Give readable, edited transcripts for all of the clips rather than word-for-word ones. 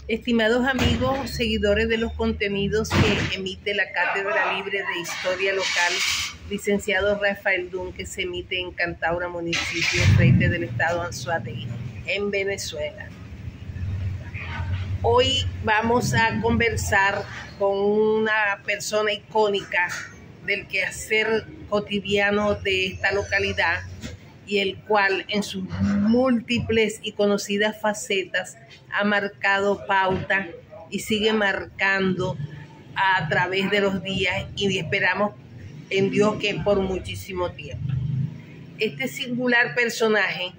Estimados amigos, seguidores de los contenidos que emite la Cátedra Libre de Historia Local, licenciado Rafael Dun, que se emite en Cantaura, municipio Freite del estado Anzoátegui, en Venezuela. Hoy vamos a conversar con una persona icónica del quehacer cotidiano de esta localidad, y el cual en sus múltiples y conocidas facetas ha marcado pauta y sigue marcando a través de los días, y esperamos en Dios que por muchísimo tiempo. Este singular personaje,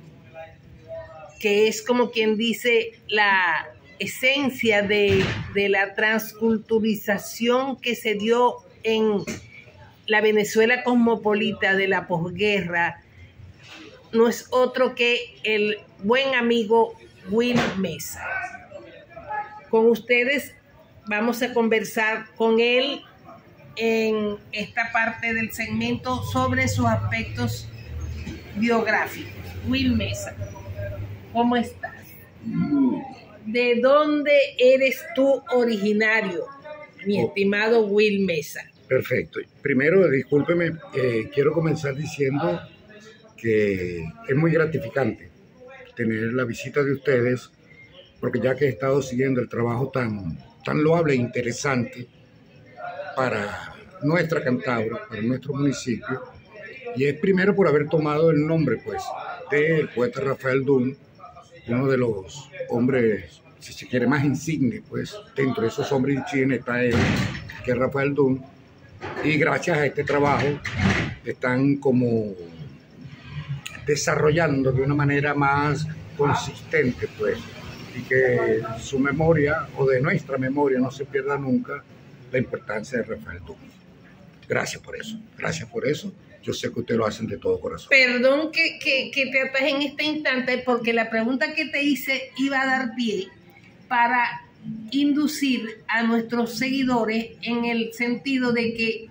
que es como quien dice la esencia de la transculturización que se dio en la Venezuela cosmopolita de la posguerra, no es otro que el buen amigo Will Mesa. Con ustedes vamos a conversar con él en esta parte del segmento sobre sus aspectos biográficos. Will Mesa, ¿cómo estás? ¿De dónde eres tú originario, mi estimado Will Mesa? Perfecto. Primero, discúlpeme, quiero comenzar diciendo que es muy gratificante tener la visita de ustedes, porque ya que he estado siguiendo el trabajo tan loable e interesante para nuestra Cantaura, para nuestro municipio, y es primero por haber tomado el nombre pues del poeta Rafael Dun, uno de los hombres, si se quiere, más insignes, pues dentro de esos hombres insignes está él, que es Rafael Dun, y gracias a este trabajo están como desarrollando de una manera más consistente, pues, y que su memoria, o de nuestra memoria, no se pierda nunca la importancia de Rafael Dun. Gracias por eso. Yo sé que ustedes lo hacen de todo corazón. Perdón que te ataje en este instante, porque la pregunta que te hice iba a dar pie para inducir a nuestros seguidores en el sentido de que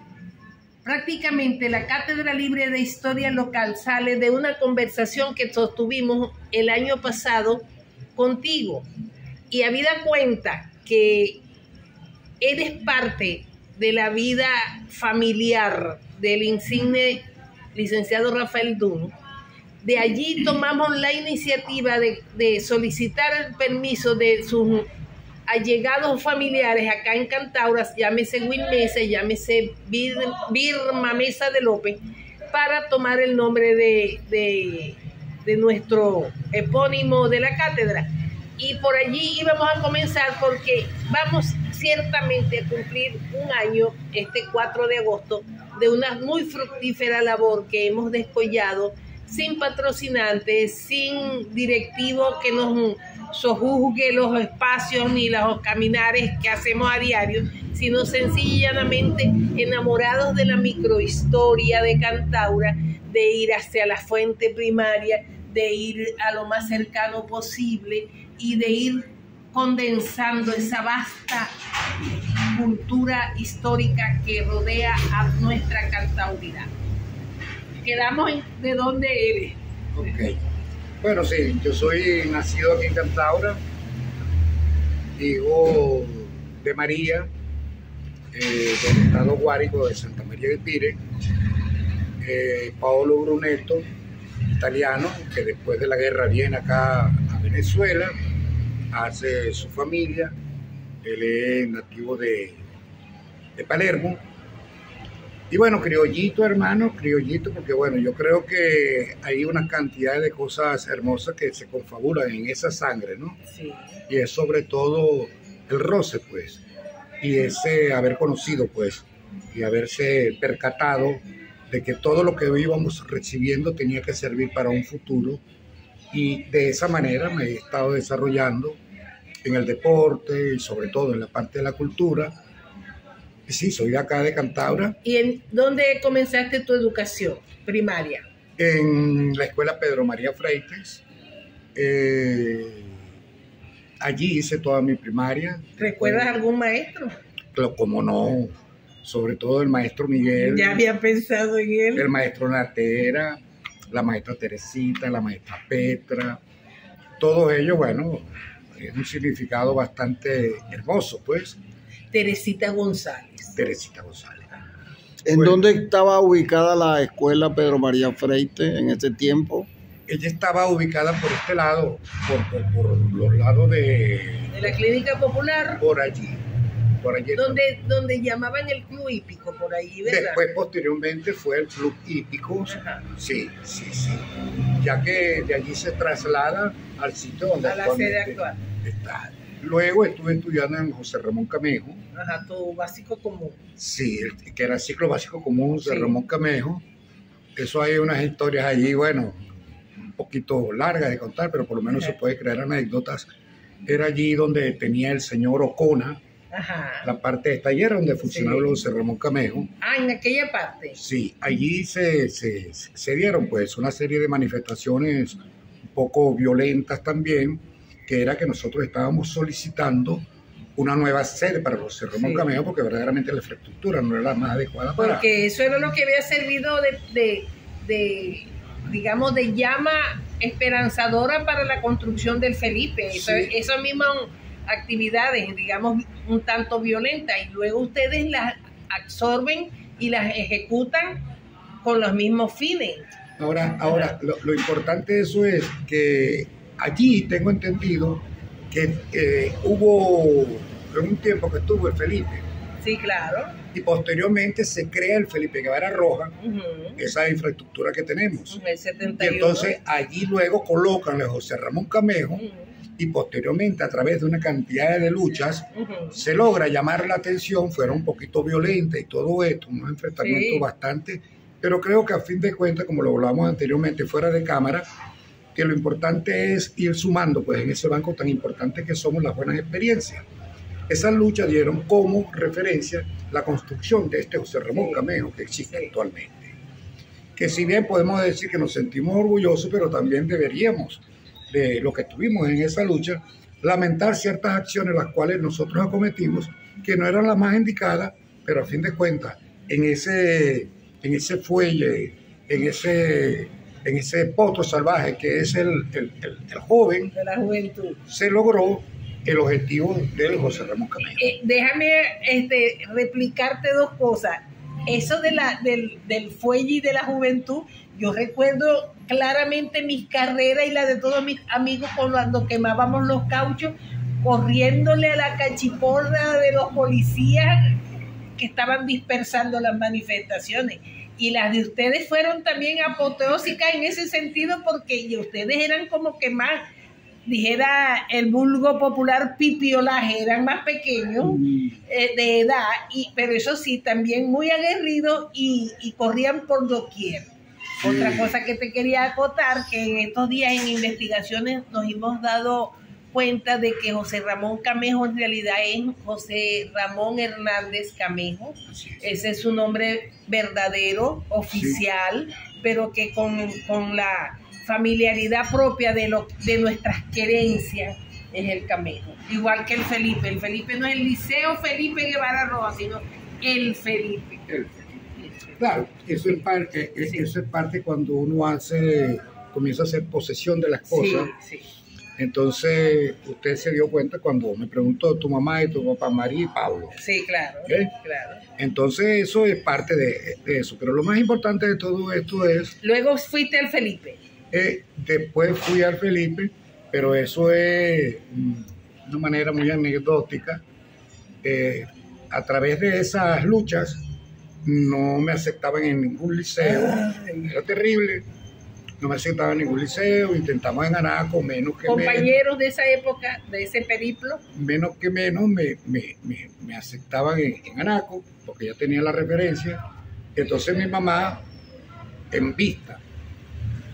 prácticamente la Cátedra Libre de Historia Local sale de una conversación que sostuvimos el año pasado contigo, y habida cuenta que eres parte de la vida familiar del insigne licenciado Rafael Dun, de allí tomamos la iniciativa de solicitar el permiso de sus allegados familiares acá en Cantaura, llámese Will Mesa, llámese Birma Mesa de López, para tomar el nombre de nuestro epónimo de la cátedra. Y por allí íbamos a comenzar, porque vamos ciertamente a cumplir un año, este 4 de agosto, de una muy fructífera labor que hemos descollado sin patrocinantes, sin directivo que nos sojuzgue los espacios ni los caminares que hacemos a diario, sino sencillamente enamorados de la microhistoria de Cantaura, de ir hacia la fuente primaria, de ir a lo más cercano posible y de ir condensando esa vasta cultura histórica que rodea a nuestra cantauridad. Quedamos de dónde eres. Ok. Bueno, sí, yo soy nacido aquí en Cantaura, hijo de María, del estado Guárico de Santa María de Pire, Paolo Brunetto, italiano, que después de la guerra viene acá a Venezuela, hace su familia. Él es nativo de Palermo. Y bueno, criollito, hermano, criollito, porque bueno, yo creo que hay una cantidad de cosas hermosas que se confabulan en esa sangre, ¿no? Sí. Y es sobre todo el roce, pues, y ese haber conocido, pues, y haberse percatado de que todo lo que íbamos recibiendo tenía que servir para un futuro, y de esa manera me he estado desarrollando en el deporte y sobre todo en la parte de la cultura. Sí, soy de acá de Cantaura. ¿Y en dónde comenzaste tu educación primaria? En la escuela Pedro María Freites. Allí hice toda mi primaria. ¿Recuerdas algún maestro? Pero como no, sobre todo el maestro Miguel. Ya había pensado en él. El maestro Natera, la maestra Teresita, la maestra Petra. Todos ellos, bueno, es un significado bastante hermoso, pues. Teresita González. Teresita González. ¿En Bueno, dónde estaba ubicada la escuela Pedro María Freite en ese tiempo? ella estaba ubicada por este lado, por los lados De la Clínica Popular, por allí. donde llamaban el Club Hípico, por ahí, ¿verdad? Después, posteriormente, fue el Club Hípico. Ajá. Sí. Ya que de allí se traslada al sitio donde A la sede actualmente actual. está. Luego estuve estudiando en José Ramón Camejo. Ajá, tu básico común. Sí, que era el ciclo básico común de Sí. Ramón Camejo. Eso hay unas historias allí, bueno, un poquito largas de contar, pero por lo menos se puede crear anécdotas. Era allí donde tenía el señor Ocona, Ajá. la parte de esta ayer donde funcionaba Sí. el José Ramón Camejo. Ah, en aquella parte. Sí, allí se dieron pues una serie de manifestaciones un poco violentas también, que era que nosotros estábamos solicitando una nueva sede para José Ramón Sí. Camejo, porque verdaderamente la infraestructura no era la más adecuada para... Porque eso era lo que había servido digamos, de llama esperanzadora para la construcción del Felipe. Sí. Esas mismas actividades, digamos, un tanto violentas, y luego ustedes las absorben y las ejecutan con los mismos fines. Ahora lo importante de eso es que allí tengo entendido que hubo en un tiempo que estuvo el Felipe Sí, claro. y posteriormente se crea el Felipe Guevara Roja, Ujú. esa infraestructura que tenemos. El Y 71. entonces allí luego colocan a José Ramón Camejo Ujú. y posteriormente a través de una cantidad de luchas Ujú. se logra llamar la atención, fueron un poquito violentas y todo esto, unos enfrentamientos Sí. bastante, pero creo que a fin de cuentas, como lo hablamos anteriormente fuera de cámara, que lo importante es ir sumando pues en ese banco tan importante que somos las buenas experiencias. Esas luchas dieron como referencia la construcción de este José Ramón Sí. Camejo que existe Sí. actualmente. Que si bien podemos decir que nos sentimos orgullosos, pero también deberíamos, de lo que estuvimos en esa lucha, lamentar ciertas acciones las cuales nosotros acometimos, que no eran las más indicadas, pero a fin de cuentas, en ese fuelle, en ese potro salvaje que es el joven, De la juventud. se logró el objetivo del José Ramón Camejo. Déjame replicarte dos cosas. Eso del fuelle y de la juventud, yo recuerdo claramente mis carreras y la de todos mis amigos cuando quemábamos los cauchos, corriéndole a la cachiporra de los policías que estaban dispersando las manifestaciones. Y las de ustedes fueron también apoteósicas en ese sentido, porque ustedes eran como que más, dijera el vulgo popular, pipiolaje, eran más pequeños de edad, pero eso sí, también muy aguerridos y corrían por doquier. Sí. Otra cosa que te quería acotar, que en estos días en investigaciones nos hemos dado cuenta de que José Ramón Camejo en realidad es José Ramón Hernández Camejo. Así es. Ese es su nombre verdadero, oficial, pero que con la familiaridad propia de nuestras querencias es el Camejo. Igual que el Felipe. El Felipe no es el Liceo Felipe Guevara Rojas, sino el Felipe. Claro, eso es parte cuando uno comienza a hacer posesión de las cosas. Sí, sí. Entonces, usted se dio cuenta cuando me preguntó tu mamá y tu papá, María y Pablo. Sí, claro, ¿Eh? claro. Entonces, eso es parte de eso. Pero lo más importante de todo esto es, Luego fuiste al Felipe. después fui al Felipe, pero eso es una manera muy anecdótica. A través de esas luchas, no me aceptaban en ningún liceo. Era terrible. No me aceptaban en ningún liceo. Intentamos en Anaco, menos que Compañeros de esa época, de ese periplo. menos me aceptaban en Anaco, porque ya tenía la referencia. Entonces mi mamá, en vista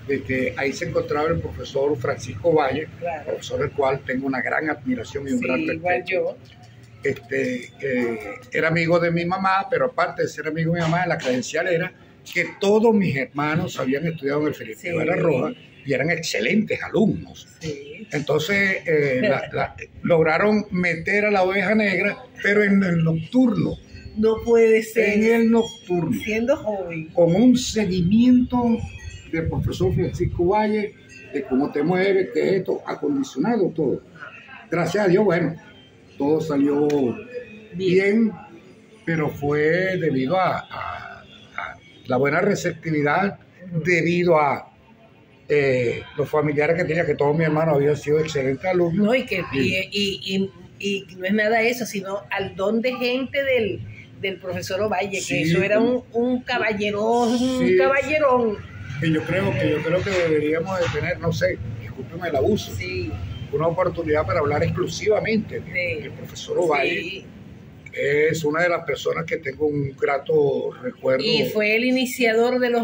de que ahí se encontraba el profesor Francisco Valle, Claro. profesor del cual tengo una gran admiración y un Sí, gran igual respeto. yo. Era amigo de mi mamá, pero aparte de ser amigo de mi mamá, la credencial era que todos mis hermanos habían estudiado en el Felipe Sí. Guevara Rojas y eran excelentes alumnos. Sí. Entonces lograron meter a la oveja negra, pero en el nocturno, No puede ser. en el nocturno, Siendo joven. con un seguimiento del profesor Francisco Valle, de cómo te mueves, que esto, acondicionado todo. Gracias a Dios, bueno, todo salió bien, pero fue debido a la buena receptividad, debido a los familiares que tenía, que todos mis hermanos habían sido excelentes alumnos. No, y no es nada eso, sino al don de gente del profesor Ovalle, Sí, que eso era un caballerón, Sí. un caballerón. Que yo creo que deberíamos de tener, no sé, discúlpeme el abuso, Sí, una oportunidad para hablar exclusivamente del profesor Ovalle. sí. Es una de las personas que tengo un grato recuerdo. Y fue el iniciador de los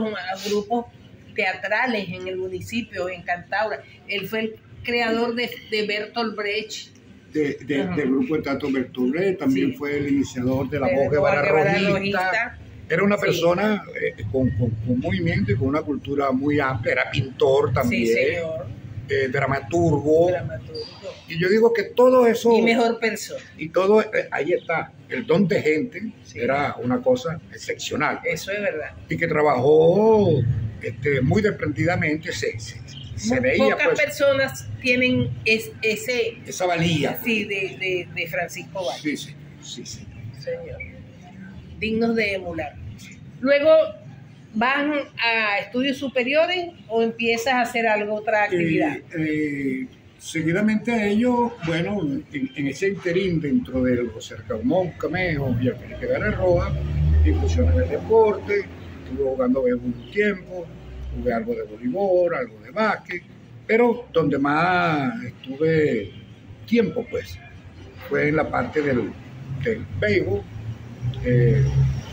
grupos teatrales en el municipio, en Cantaura. Él fue el creador de Bertolt Brecht. Del grupo de teatro Bertolt, también Sí. fue el iniciador de la De voz Guevara Guevara Rojista. Rojista. Era una Sí. persona con movimiento y con una cultura muy amplia. Era pintor también, Sí, señor. dramaturgo. Dramaturgo. Y yo digo que todo eso, Y mejor persona. y todo, ahí está, el don de gente, Sí. era una cosa excepcional. Eso es verdad. Y que trabajó muy desprendidamente, se veía Pocas pues, personas tienen ese esa valía. sí de Francisco Valle, Sí. señor. Dignos de emular. Luego, ¿vas a estudios superiores o empiezas a hacer otra actividad? Seguidamente a ello, bueno, en ese interín dentro del José Ramón Camejo y el Felipe Guerra Roja, inclusión en el deporte, estuve jugando béisbol un tiempo, jugué algo de voleibol, algo de básquet, pero donde más estuve tiempo, pues, fue en la parte del béisbol,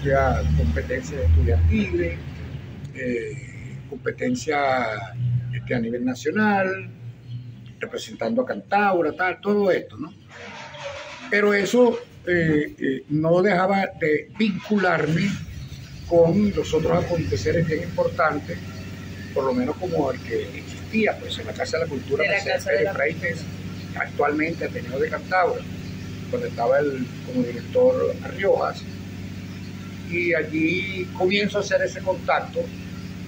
fui a competencias estudiantiles, competencia a nivel nacional, representando a Cantaura, todo esto, ¿no? Pero eso no dejaba de vincularme con los otros aconteceres bien importantes, por lo menos como el que existía, pues, en la Casa de la Cultura De la Mercedes Casa de Pérez la Freites, actualmente Ateneo de Cantaura, donde estaba como director Riojas, y allí comienzo a hacer ese contacto.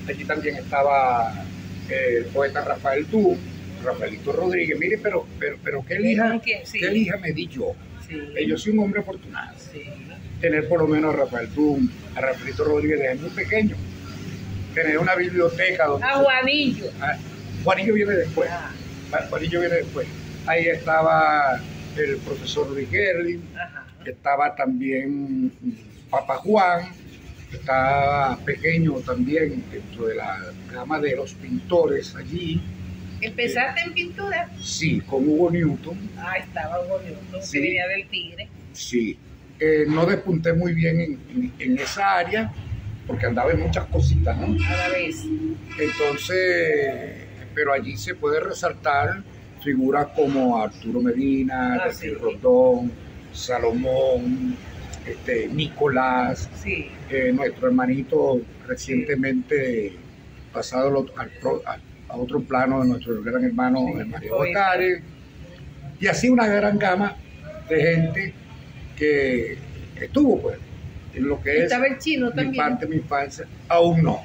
Allí también estaba el poeta Rafael Tú, Rafaelito Rodríguez. Mire, pero ¿qué elija, Sí. ¿qué elija me di yo? Sí. Yo soy un hombre afortunado. Sí. Tener por lo menos a Rafael Tú, a Rafaelito Rodríguez desde muy pequeño. Tener una biblioteca donde... A Juanillo. Juanillo viene después. Ah, Juanillo viene después. Ahí estaba el profesor Luis Gerlin, ajá. estaba también Papa Juan, estaba pequeño también dentro de la gama de los pintores allí. ¿Empezaste en pintura? Sí, con Hugo Newton. Ah, estaba bonito, Sí. que venía del Tigre. Sí. No despunté muy bien en esa área porque andaba en muchas cositas, ¿no? A la vez. Entonces, pero allí se puede resaltar figuras como Arturo Medina, Sí. Rondón, Salomón, Nicolás, Sí. nuestro hermanito recientemente pasado a otro plano de nuestro gran hermano Mario poeta. Bacare, y así una gran gama de gente que estuvo pues en lo que Estaba es el chino mi también. parte de mi infancia. Aún no.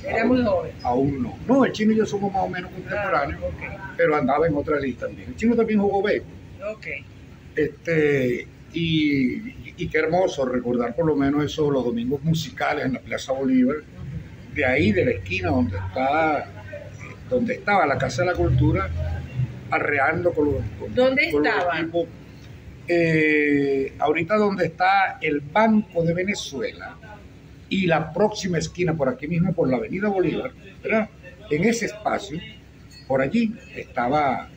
Era Aún muy joven. Aún no. No, el chino y yo somos más o menos contemporáneos, Ah, pero andaba en otra lista también. El chino también jugó béisbol. ok. Y qué hermoso recordar por lo menos eso, los domingos musicales en la Plaza Bolívar, de ahí, de la esquina donde estaba la Casa de la Cultura, arreando ¿Dónde con los estaba? equipos. Ahorita donde está el Banco de Venezuela y la próxima esquina, por aquí mismo, por la Avenida Bolívar, ¿verdad? En ese espacio, por allí estaba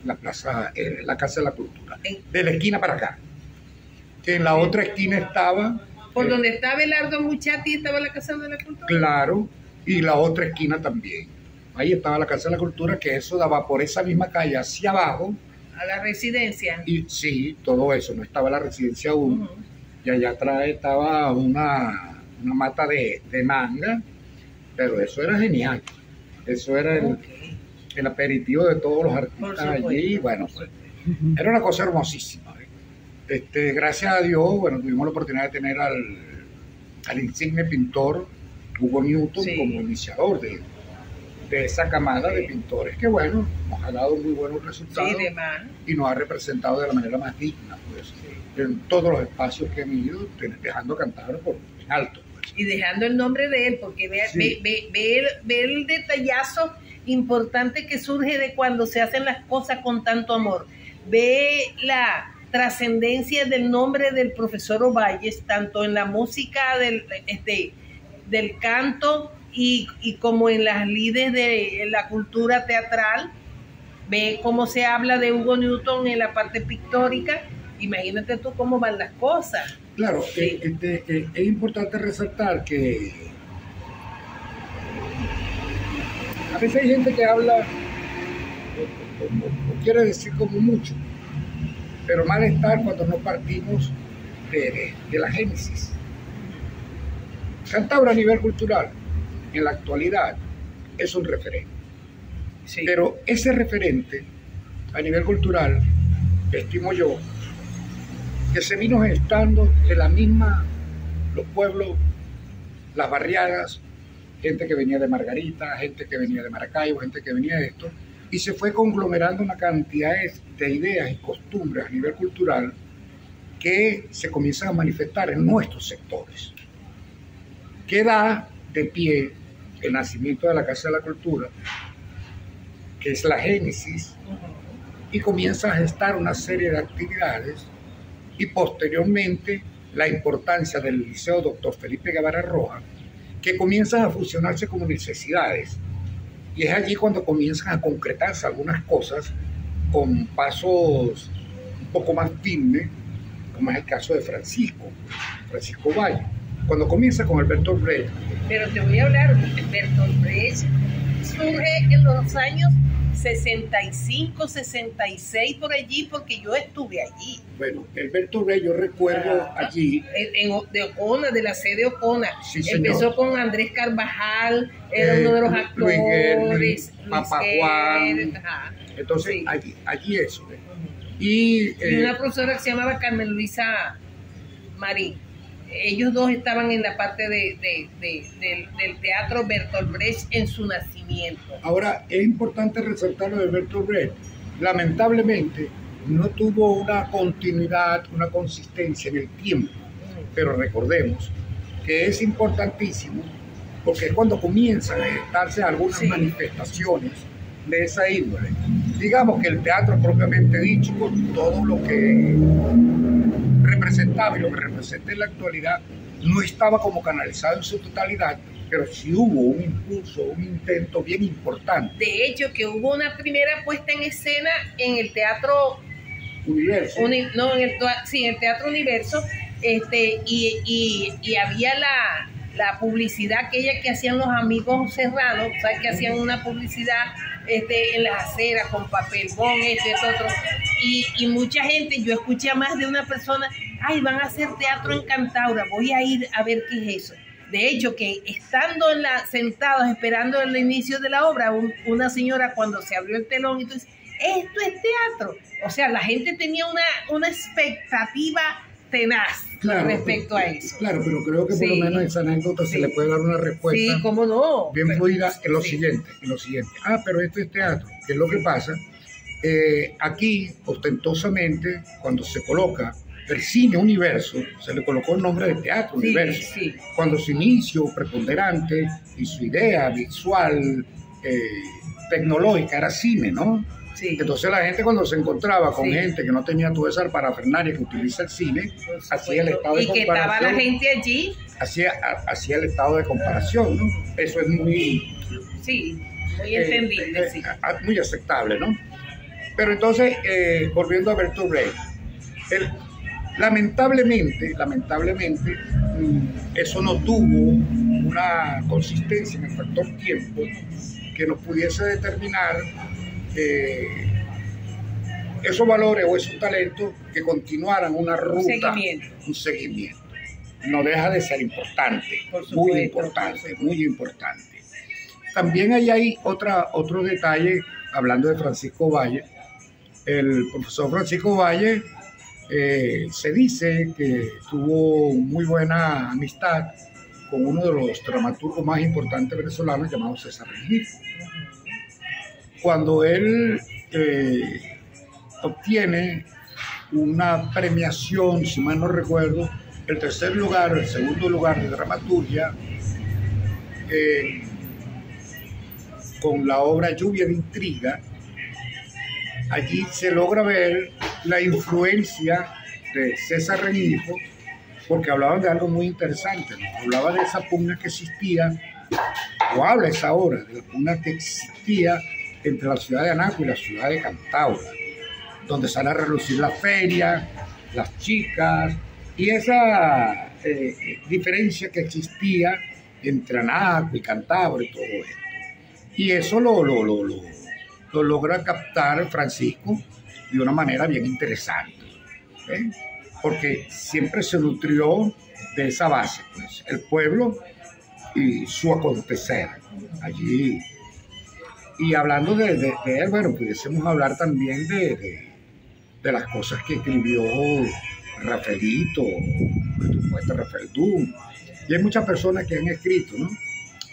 la plaza, la Casa de la Cultura, de la esquina para acá. En la otra esquina estaba... Por donde está Belardo Muchati estaba la Casa de la Cultura. Claro, y la otra esquina también. Ahí estaba la Casa de la Cultura, que eso daba por esa misma calle hacia abajo. A la residencia. Y sí, todo eso, no estaba la residencia aún. Ujú. Y allá atrás estaba una mata de manga, pero eso era genial. Eso era el aperitivo de todos los artistas allí. Bueno, pues, era una cosa hermosísima. Gracias a Dios, bueno, tuvimos la oportunidad de tener al insigne pintor Hugo Newton Sí. como iniciador de de esa camada de pintores que, bueno, nos ha dado muy buenos resultados y nos ha representado de la manera más digna, pues, en todos los espacios que han ido, dejando Cantabria por alto. Pues. Y dejando el nombre de él, porque ve el detallazo importante que surge de cuando se hacen las cosas con tanto amor. Ve la trascendencia del nombre del profesor Ovalles, tanto en la música del canto y como en las lides de la cultura teatral. Ve cómo se habla de Hugo Newton en la parte pictórica. Imagínate tú cómo van las cosas. Claro, sí. Es importante resaltar que a veces hay gente que habla o quiere decir como mucho, pero mal estar cuando no partimos de la génesis. Cantabria a nivel cultural, en la actualidad, es un referente. Sí. Pero ese referente, a nivel cultural, estimo yo, que se vino gestando de la misma, los pueblos, las barriadas, gente que venía de Margarita, gente que venía de Maracaibo, gente que venía de esto, y se fue conglomerando una cantidad de ideas y costumbres a nivel cultural que se comienzan a manifestar en nuestros sectores. Queda de pie el nacimiento de la Casa de la Cultura, que es la génesis, y comienza a gestar una serie de actividades, y posteriormente la importancia del Liceo Dr. Felipe Guevara Rojas, que comienzan a fusionarse como necesidades, y es allí cuando comienzan a concretarse algunas cosas con pasos un poco más firmes, como es el caso de Francisco Valle, cuando comienza con el Bertolt Brecht. Pero te voy a hablar, el Bertolt Brecht surge en los años 65, 66 por allí, porque yo estuve allí. Bueno, el Bertolt Brecht, yo recuerdo allí. De Ocona, de la sede Ocona. Sí, empezó con Andrés Carvajal, era uno de los actores. Luis Papa Juan. Entonces, sí. allí eso. Y una profesora que se llamaba Carmen Luisa Marín. Ellos dos estaban en la parte del teatro Bertolt Brecht en su nacimiento. Ahora, es importante resaltar lo de Bertolt Brecht. Lamentablemente, no tuvo una continuidad, una consistencia en el tiempo. Pero recordemos que es importantísimo porque es cuando comienzan a gestarse algunas manifestaciones de esa índole. Digamos que el teatro propiamente dicho, con todo lo que representaba y lo que representa en la actualidad, no estaba como canalizado en su totalidad, pero sí hubo un impulso, un intento bien importante. De hecho, que hubo una primera puesta en escena en el Teatro Universo. En el Teatro Universo, y había la publicidad aquella que hacían los amigos Serrano, o sea, que hacían una publicidad en las aceras con papel bond, otro, y mucha gente, yo escuché a más de una persona, ay, van a hacer teatro en Cantabria, voy a ir a ver qué es eso. De hecho, que estando sentados esperando el inicio de la obra, una señora cuando se abrió el telón y tú dices, esto es teatro. O sea, la gente tenía una expectativa tenaz respecto a eso. Claro, pero creo que por lo menos a esa anécdota se le puede dar una respuesta. Sí, cómo no. Bien fluida en lo siguiente. Ah, pero esto es teatro. ¿Qué es lo que pasa? Aquí, ostentosamente, cuando se coloca el cine Universo, se le colocó el nombre de Teatro Universo. Sí. Cuando su inicio preponderante y su idea visual, tecnológica, era cine, ¿no? Sí. Entonces la gente cuando se encontraba con gente que no tenía toda esa parafernalia que utiliza el cine, hacía el estado de comparación. Y que estaba la gente allí. Hacía el estado de comparación, ¿no? Eso es muy... Sí, muy entendible, sí. Muy aceptable, ¿no? Pero entonces, volviendo a Bertolt Brecht, lamentablemente, eso no tuvo una consistencia en el factor tiempo que nos pudiese determinar esos valores o esos talentos que continuaran una ruta, un seguimiento. No deja de ser importante, muy importante. También hay otro detalle, hablando de Francisco Valle. El profesor Francisco Valle se dice que tuvo muy buena amistad con uno de los dramaturgos más importantes venezolanos llamado César Rengifo. cuando él obtiene una premiación, si mal no recuerdo, el tercer lugar, el segundo lugar de dramaturgia, con la obra Lluvia de Intriga, allí se logra ver la influencia de César Rengifo, porque hablaban de algo muy interesante, ¿no? Hablaba de esa pugna que existía, o habla esa obra, de la pugna que existía entre la ciudad de Anaco y la ciudad de Cantabria, donde sale a relucir la feria, las chicas, y esa diferencia que existía entre Anaco y Cantabria y todo esto. Y eso lo logra captar Francisco de una manera bien interesante, ¿eh? Porque siempre se nutrió de esa base, pues, el pueblo y su acontecer allí. Y hablando de él, bueno, pudiésemos hablar también de las cosas que escribió Rafaelito, el poeta Rafael Dum. Y hay muchas personas que han escrito, ¿no?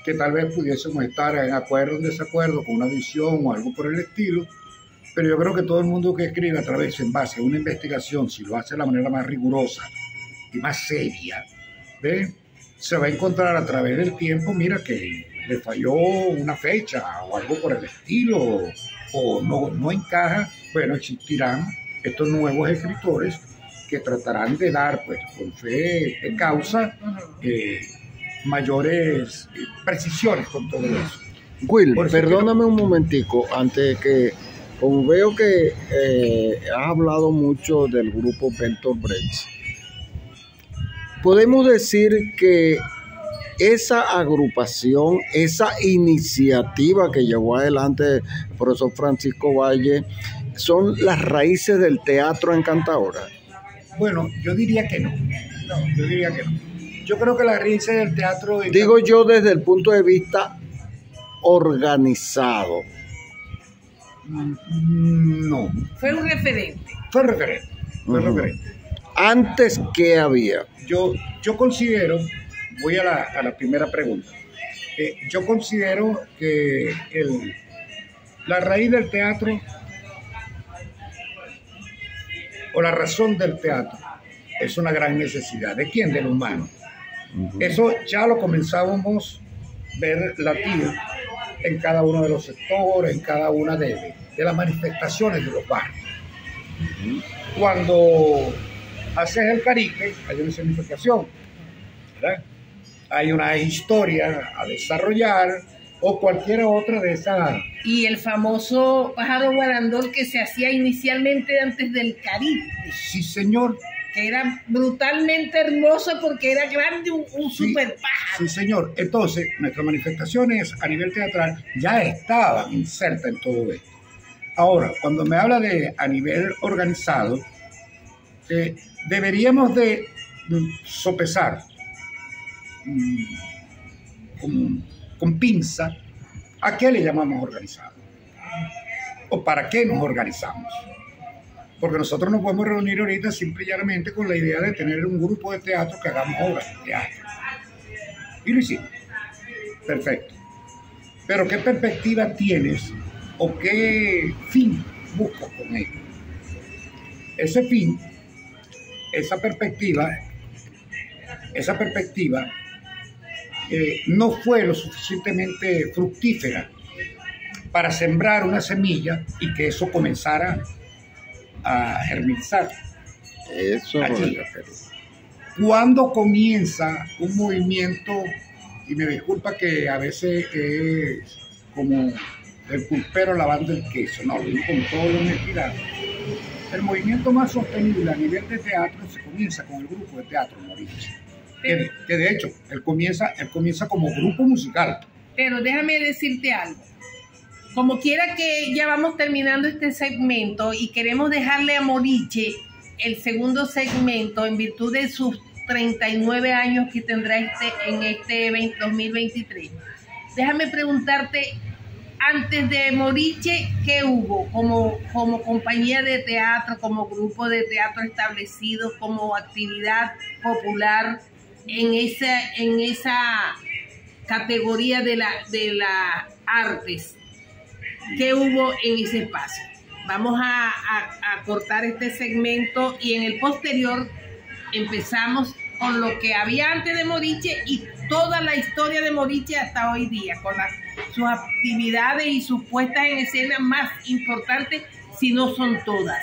Que tal vez pudiésemos estar en acuerdo o en desacuerdo con una visión o algo por el estilo, pero yo creo que todo el mundo que escribe a través, en base a una investigación, si lo hace de la manera más rigurosa y más seria, ¿ve? Se va a encontrar a través del tiempo, mira, que le falló una fecha o algo por el estilo, o no encaja. Bueno, existirán estos nuevos escritores que tratarán de dar, pues, con fe de causa, mayores precisiones con todo eso. Will, perdóname un momentico, antes que, como veo que has hablado mucho del grupo Bertolt Brecht, podemos decir que esa agrupación, esa iniciativa que llevó adelante el profesor Francisco Valle, son las raíces del teatro en Cantaora. Bueno, yo diría que no. Yo diría que no. Yo creo que las raíces del teatro... Digo yo desde el punto de vista organizado. No. Fue un referente. Fue referente. Fue referente. Antes, ¿qué había? Yo considero, voy a la primera pregunta. Yo considero que la raíz del teatro, o la razón del teatro, es una gran necesidad. ¿De quién? Del humano. Eso ya lo comenzábamos a ver latido en cada uno de los sectores, en cada una de las manifestaciones de los barrios. Cuando haces el carique, hay una escenificación, ¿verdad? Hay una historia a desarrollar o cualquier otra de esas. Y el famoso pájaro guarandol que se hacía inicialmente antes del caribe. Sí, señor. Que era brutalmente hermoso porque era grande, un Sí, super pájaro. Sí, señor. Entonces, nuestras manifestaciones a nivel teatral ya estaban insertas en todo esto. Ahora, cuando me habla de a nivel organizado, deberíamos de sopesar con pinza a qué le llamamos organizado o para qué nos organizamos. Porque nosotros nos podemos reunir ahorita simple y llanamente con la idea de tener un grupo de teatro que hagamos obras de teatro. Y lo hicimos. Perfecto. Pero ¿qué perspectiva tienes o qué fin buscas con ello? Ese fin, esa perspectiva no fue lo suficientemente fructífera para sembrar una semilla y que eso comenzara a germinizar. Eso allí. Cuando comienza un movimiento, y me disculpa que a veces es como el pulpero lavando el queso, no, lo digo con toda la honestidad. El movimiento más sostenible a nivel de teatro se comienza con el grupo de teatro Moriche, que de hecho él comienza como grupo musical. Pero déjame decirte algo. Como quiera que ya vamos terminando este segmento y queremos dejarle a Moriche el segundo segmento en virtud de sus 39 años que tendrá en este 2023. Déjame preguntarte, antes de Moriche, ¿qué hubo como compañía de teatro, como grupo de teatro establecido, como actividad popular en esa categoría de las artes? que hubo en ese espacio. Vamos a cortar este segmento y en el posterior empezamos con lo que había antes de Moriche y toda la historia de Moriche hasta hoy día, con sus actividades y sus puestas en escena más importantes, si no son todas.